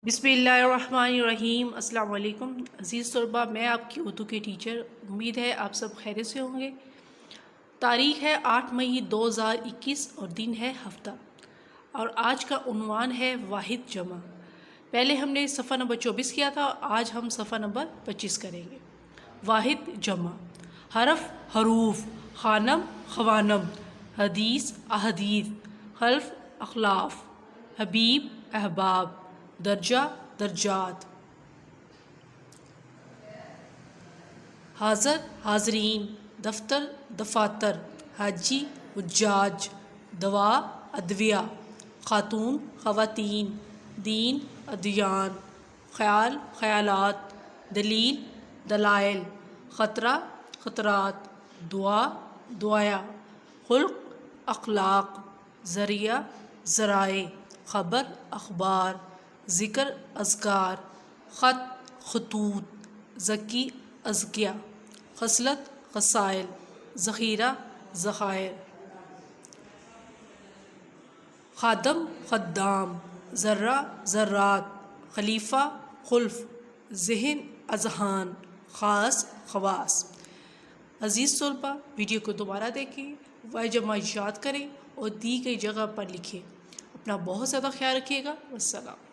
بسم اللہ الرحمن الرحیم۔ السلام علیکم عزیز طلباء، میں آپ کی اردو کے ٹیچر، امید ہے آپ سب خیریت سے ہوں گے۔ تاریخ ہے 8 مئی 2021 اور دن ہے ہفتہ، اور آج کا عنوان ہے واحد جمع۔ پہلے ہم نے صفحہ نمبر 24 کیا تھا، آج ہم صفحہ نمبر 25 کریں گے۔ واحد جمع: حرف حروف، خانم خوانم، حدیث احادیث، خلف اخلاف، حبیب احباب، درجہ درجات، حاضر حاضرین، دفتر دفاتر، حاجی حجاج، دوا ادویہ، خاتون خواتین، دین ادیان، خیال خیالات، دلیل دلائل، خطرہ خطرات، دعا دعایا، خلق اخلاق، ذریعہ ذرائع، خبر اخبار، ذکر اذکار، خط خطوط، ذکی اذکیہ، خصلت خصائل، ذخیرہ ذخائر، خادم خدام، ذرہ ذرات، خلیفہ خلف، ذہن اذہان، خاص خواص۔ عزیز طلباء، ویڈیو کو دوبارہ دیکھیں، واحد جمع یاد کریں اور دی گئی جگہ پر لکھیں۔ اپنا بہت زیادہ خیال رکھیے گا۔ والسلام۔